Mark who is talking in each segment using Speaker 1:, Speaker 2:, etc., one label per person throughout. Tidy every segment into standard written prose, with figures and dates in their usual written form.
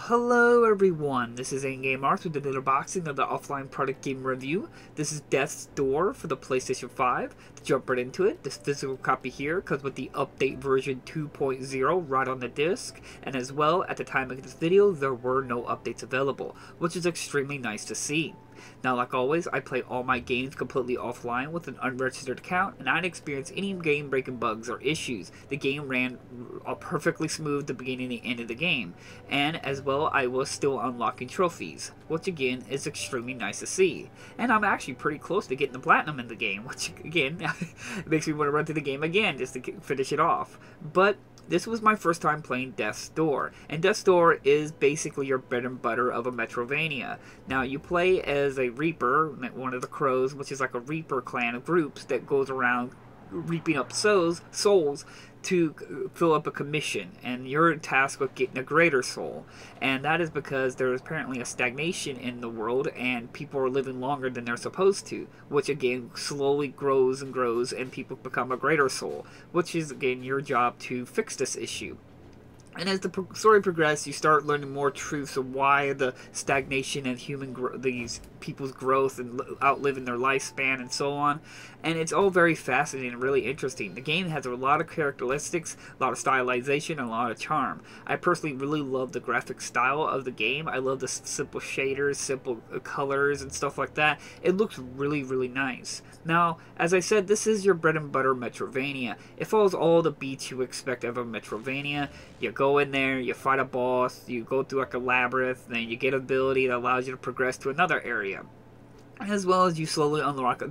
Speaker 1: Hello everyone, this is In-Game Arts with another unboxing of the offline product game review. This is Death's Door for the PlayStation 5. To jump right into it, this physical copy here comes with the update version 2.0 right on the disc, and as well, at the time of this video, there were no updates available, which is extremely nice to see. Now, like always, I play all my games completely offline with an unregistered account, and I didn't experience any game-breaking bugs or issues. The game ran perfectly smooth the beginning and the end of the game, and as well, I was still unlocking trophies, which again is extremely nice to see. And I'm actually pretty close to getting the platinum in the game, which again makes me want to run through the game again just to finish it off. But this was my first time playing Death's Door, and Death's Door is basically your bread and butter of a Metrovania. Now, you play as a Reaper, one of the Crows, which is like a Reaper clan of groups that goes around reaping up souls to fill up a commission, and you're tasked with getting a greater soul. And that is because there is apparently a stagnation in the world and people are living longer than they're supposed to, which again slowly grows and grows and people become a greater soul, which is again your job to fix this issue. And as the story progresses, you start learning more truths of why the stagnation and these people's growth and outliving their lifespan and so on. And it's all very fascinating and really interesting. The game has a lot of characteristics, a lot of stylization, and a lot of charm. I personally really love the graphic style of the game. I love the simple shaders, simple colors, and stuff like that. It looks really, really nice. Now, as I said, this is your bread and butter Metrovania. It follows all the beats you expect of a Metrovania. You go in there, you fight a boss, you go through like a labyrinth, then you get an ability that allows you to progress to another area. As well as you slowly unlock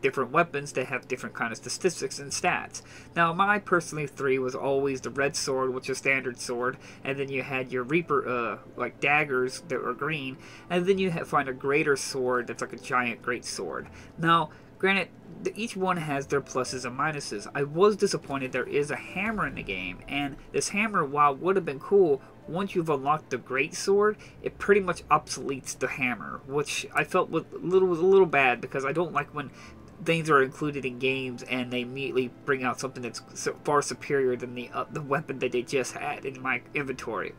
Speaker 1: different weapons that have different kind of statistics and stats. Now, my personally three was always the red sword, which is standard sword, and then you had your Reaper, like daggers that were green, and then you find a greater sword that's like a giant great sword. Now, granted, each one has their pluses and minuses. I was disappointed there is a hammer in the game, and this hammer, while it would have been cool, once you've unlocked the great sword, it pretty much obsoletes the hammer, which I felt was a little bad, because I don't like when things are included in games and they immediately bring out something that's far superior than the weapon that they just had in my inventory.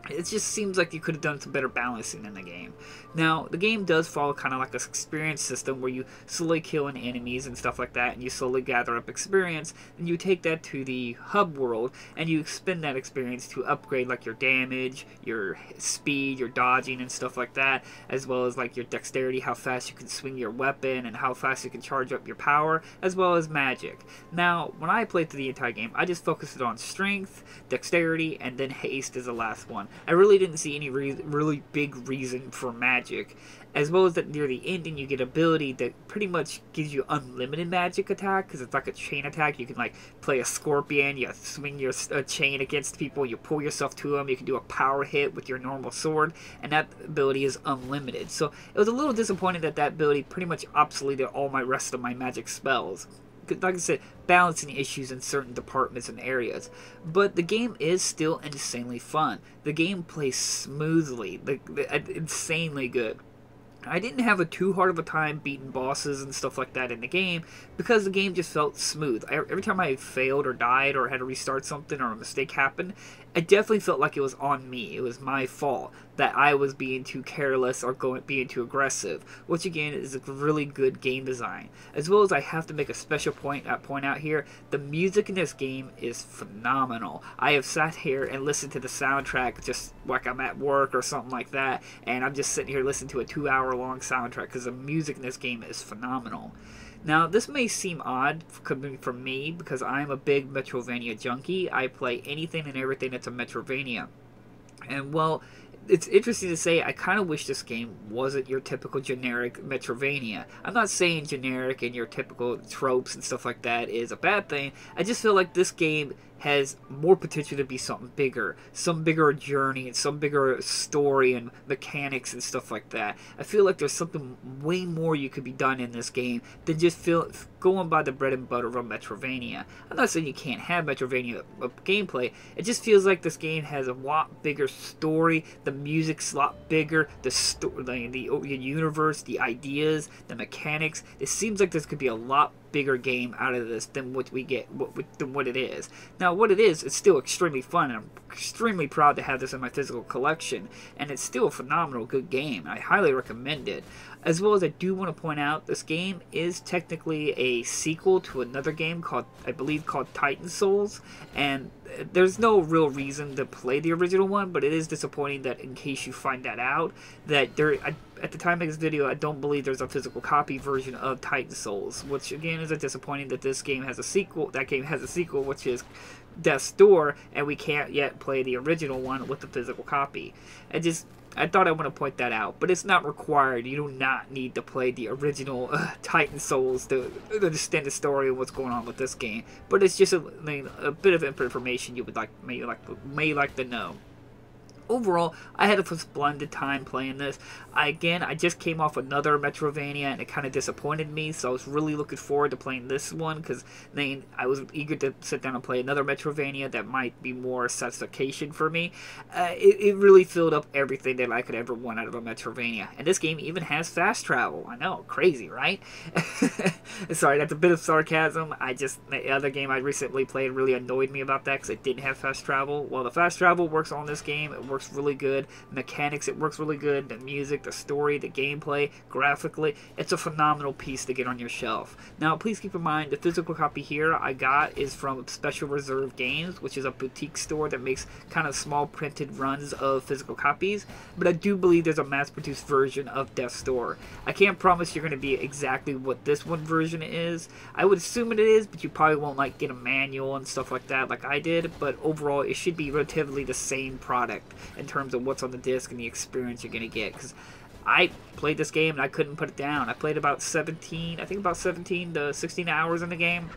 Speaker 1: It just seems like you could have done some better balancing in the game. Now, the game does follow kind of like an experience system where you slowly kill enemies and stuff like that, and you slowly gather up experience, and you take that to the hub world, and you spend that experience to upgrade like your damage, your speed, your dodging, and stuff like that, as well as like your dexterity, how fast you can swing your weapon, and how fast you can charge up your power, as well as magic. Now, when I played through the entire game, I just focused on strength, dexterity, and then haste as the last one. I really didn't see any really big reason for magic, as well as that near the ending you get an ability that pretty much gives you unlimited magic attack, because it's like a chain attack. You can like play a scorpion, you swing your chain against people, you pull yourself to them, you can do a power hit with your normal sword, and that ability is unlimited. So it was a little disappointing that that ability pretty much obsoleted all my rest of my magic spells. Like I said, balancing issues in certain departments and areas. But the game is still insanely fun. The game plays smoothly, insanely good. I didn't have too hard of a time beating bosses and stuff like that in the game, because the game just felt smooth. Every time I failed or died or had to restart something or a mistake happened, I definitely felt like it was on me. It was my fault that I was being too careless or being too aggressive, which again is a really good game design. As well as I have to make a special point out here, the music in this game is phenomenal. I have sat here and listened to the soundtrack just like I'm at work or something like that, and I'm just sitting here listening to a 2-hour-long soundtrack because the music in this game is phenomenal. Now, this may seem odd coming from me, because I'm a big Metrovania junkie. I play anything and everything that's a Metrovania. And, well, it's interesting to say, I kind of wish this game wasn't your typical generic Metrovania. I'm not saying generic and your typical tropes and stuff like that is a bad thing. I just feel like this game has more potential to be something bigger, some bigger journey, and some bigger story and mechanics and stuff like that. I feel like there's something way more you could be done in this game than just going by the bread and butter of a Metrovania. I'm not saying you can't have Metrovania gameplay. It just feels like this game has a lot bigger story. The music's a lot bigger. The universe, the ideas, the mechanics. It seems like this could be a lot bigger game out of this than what we get, than what it is. Now, what it is, it's still extremely fun, and I'm extremely proud to have this in my physical collection, and it's still a phenomenal, good game. I highly recommend it. As well as I do want to point out, this game is technically a sequel to another game called, I believe, called Titan Souls, and there's no real reason to play the original one, but it is disappointing that in case you find that out, that at the time of this video, I don't believe there's a physical copy version of Titan Souls, which again is a disappointing that this game has a sequel. That game has a sequel, which is Death's Door, and we can't yet play the original one with the physical copy. I thought I want to point that out, but it's not required. You do not need to play the original Titan Souls to understand the story of what's going on with this game. But it's just a bit of information you would may like to know. Overall, I had a splendid time playing this. I just came off another Metrovania, and it kind of disappointed me, so I was really looking forward to playing this one, because then I was eager to sit down and play another Metrovania that might be more satisfaction for me. It really filled up everything that I could ever want out of a Metrovania. And this game even has fast travel. I know, crazy, right? Sorry, that's a bit of sarcasm. The other game I recently played really annoyed me about that, because it didn't have fast travel. Well, the fast travel works on this game. It works really good. Mechanics, it works really good. The music, the story, the gameplay, graphically, it's a phenomenal piece to get on your shelf. Now, please keep in mind, the physical copy here I got is from Special Reserve Games, which is a boutique store that makes kind of small printed runs of physical copies, but I do believe there's a mass-produced version of Death's Door. I can't promise you're going to be exactly what this one version is. I would assume it is, but you probably won't get a manual and stuff like that like I did, but overall it should be relatively the same product in terms of what's on the disc and the experience you're going to get, because I played this game and I couldn't put it down. I played about 17 to 16 hours in the game.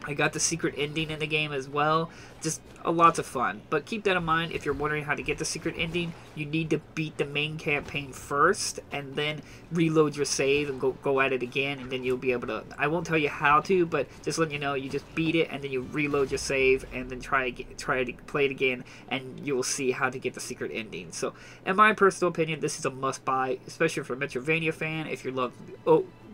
Speaker 1: I got the secret ending in the game as well. Just lots of fun. But keep that in mind, if you're wondering how to get the secret ending, you need to beat the main campaign first and then reload your save and go at it again, and then you'll be able to, I won't tell you how to, but just letting you know, you just beat it and then you reload your save and then try to play it again, and you will see how to get the secret ending. So in my personal opinion, this is a must buy, especially for a Metrovania fan. If you love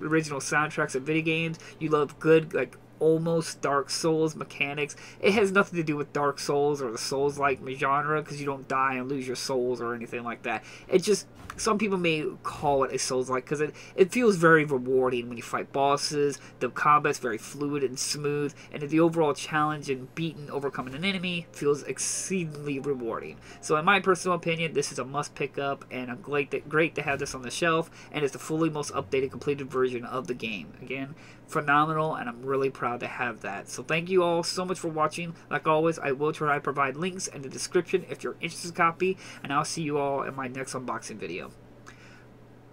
Speaker 1: original soundtracks of video games, you love good almost Dark Souls mechanics. It has nothing to do with Dark Souls or the Souls-like genre, because you don't die and lose your souls or anything like that. It just, some people may call it a Souls-like because it feels very rewarding when you fight bosses. The combat's very fluid and smooth, and the overall challenge in overcoming an enemy feels exceedingly rewarding. So in my personal opinion, this is a must pick up, and I'm great to have this on the shelf, and it's the fully most updated, completed version of the game. Again, phenomenal, and I'm really proud to have that. So thank you all so much for watching. Like always, I will try to provide links in the description if you're interested in a copy, and I'll see you all in my next unboxing video.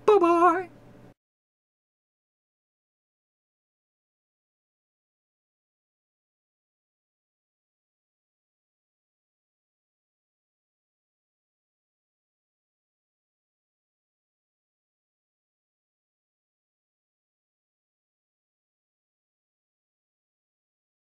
Speaker 1: Bye bye.